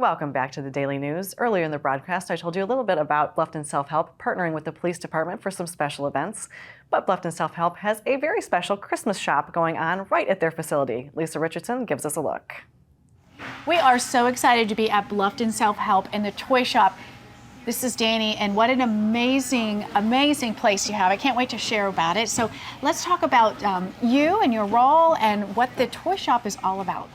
Welcome back to the Daily News. Earlier in the broadcast, I told you a little bit about Bluffton Self-Help partnering with the police department for some special events. But Bluffton Self-Help has a very special Christmas shop going on right at their facility. Lisa Richardson gives us a look. We are so excited to be at Bluffton Self-Help in the toy shop. This is Danny, and what an amazing, amazing place you have. I can't wait to share about it. So let's talk about you and your role and what the toy shop is all about.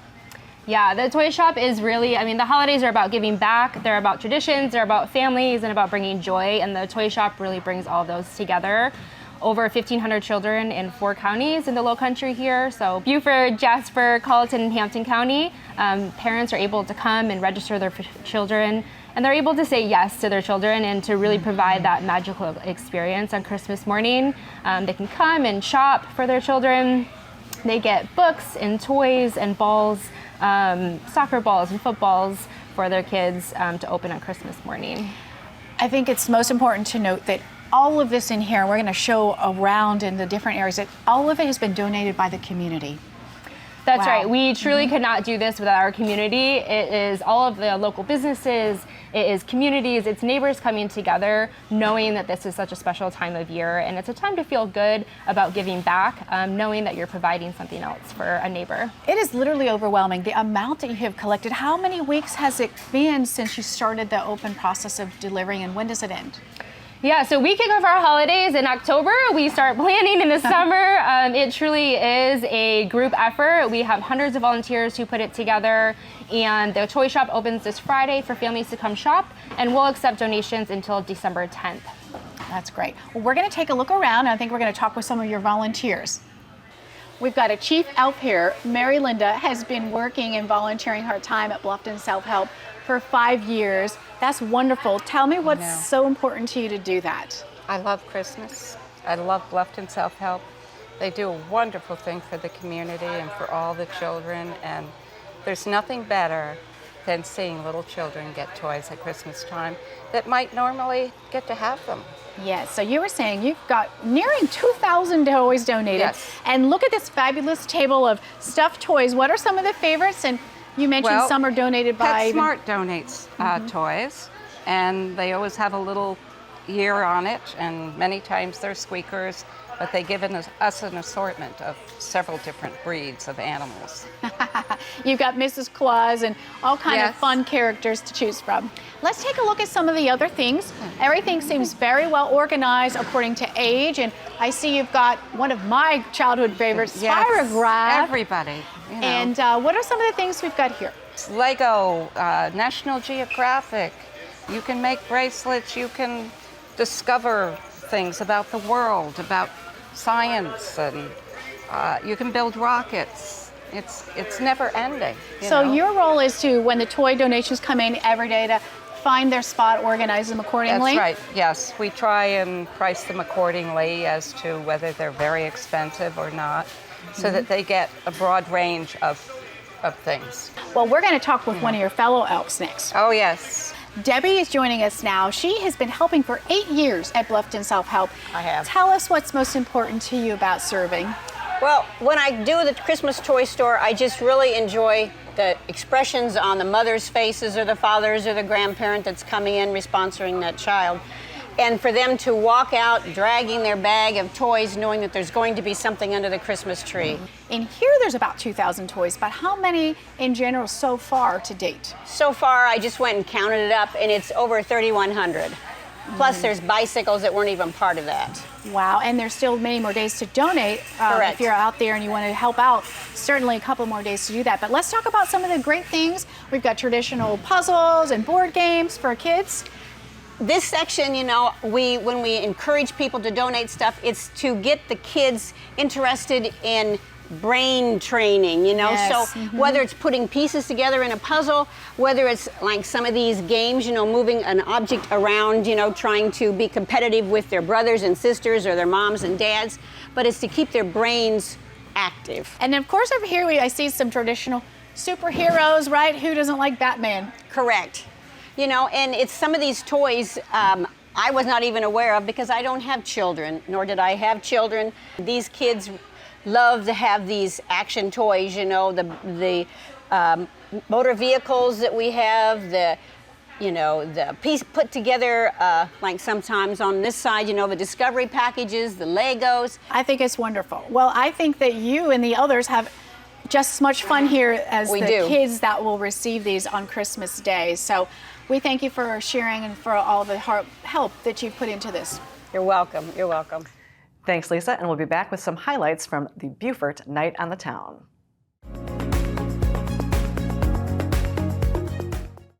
Yeah, the toy shop is really, the holidays are about giving back. They're about traditions, they're about families, and about bringing joy. And the toy shop really brings all those together. Over 1,500 children in 4 counties in the Lowcountry here. So Beaufort, Jasper, Colleton, and Hampton County. Parents are able to come and register their children. And they're able to say yes to their children and to really provide that magical experience on Christmas morning. They can come and shop for their children. They get books and toys and balls. Soccer balls and footballs for their kids to open on Christmas morning. I think it's most important to note that all of this in here, we're going to show around in the different areas, that all of it has been donated by the community. That's right. We truly could not do this without our community. It is all of the local businesses, it is communities, it's neighbors coming together, knowing that this is such a special time of year, and it's a time to feel good about giving back, knowing that you're providing something else for a neighbor. It is literally overwhelming, the amount that you have collected. How many weeks has it been since you started the open process of delivering, and when does it end? Yeah, so we kick off our holidays in October. We start planning in the summer. It truly is a group effort. We have hundreds of volunteers who put it together, and the toy shop opens this Friday for families to come shop, and we'll accept donations until December 10th. That's great. Well, we're going to take a look around, and I think we're going to talk with some of your volunteers. We've got a chief elf here. Mary Linda has been working and volunteering her time at Bluffton Self-Help for 5 years. That's wonderful. Tell me what's so important to you to do that. I love Christmas. I love Bluffton Self-Help. They do a wonderful thing for the community and for all the children, and there's nothing better than seeing little children get toys at Christmas time that might normally get to have them. Yes, so you were saying you've got nearing 2,000 toys donated. Yes. And look at this fabulous table of stuffed toys. What are some of the favorites? And you mentioned some are donated by... PetSmart donates toys, and they always have a little year on it, and many times they're squeakers, but they give us an assortment of several different breeds of animals. You've got Mrs. Claus and all kinds of fun characters to choose from. Let's take a look at some of the other things. Everything seems very well organized according to age, and I see you've got one of my childhood favorites, Spirograph. Everybody. You know. And what are some of the things we've got here? Lego, National Geographic. You can make bracelets, you can discover things about the world, about science, and you can build rockets. It's never ending. So your role is to, when the toy donations come in every day, to find their spot, organize them accordingly? That's right, yes. We try and price them accordingly as to whether they're very expensive or not, so that they get a broad range of things. Well, we're going to talk with one of your fellow elves next. Oh, yes. Debbie is joining us now. She has been helping for 8 years at Bluffton Self-Help. I have. Tell us what's most important to you about serving. Well, when I do the Christmas toy store, I just really enjoy the expressions on the mother's faces or the father's or the grandparent that's coming in sponsoring that child. And for them to walk out dragging their bag of toys knowing that there's going to be something under the Christmas tree. In here there's about 2,000 toys, but how many in general so far to date? So far I just went and counted it up, and it's over 3,100. Plus there's bicycles that weren't even part of that. Wow, and there's still many more days to donate. Correct. If you're out there and you want to help out, certainly a couple more days to do that. But let's talk about some of the great things. We've got traditional puzzles and board games for kids. This section, you know, when we encourage people to donate stuff, it's to get the kids interested in brain training, you know. Yes. So whether it's putting pieces together in a puzzle, whether it's like some of these games, you know, moving an object around, you know, trying to be competitive with their brothers and sisters or their moms and dads, but it's to keep their brains active. And of course over here I see some traditional superheroes, right? Who doesn't like Batman? Correct. You know, and it's some of these toys I was not even aware of because I don't have children, nor did I have children. These kids love to have these action toys, you know, the motor vehicles that we have, the piece put together, like sometimes on this side, you know, the Discovery packages, the Legos. I think it's wonderful. Well, I think that you and the others have just as much fun here as the kids that will receive these on Christmas Day. So we thank you for sharing and for all the help that you've put into this. You're welcome. You're welcome. Thanks, Lisa, and we'll be back with some highlights from the Beaufort Night on the Town.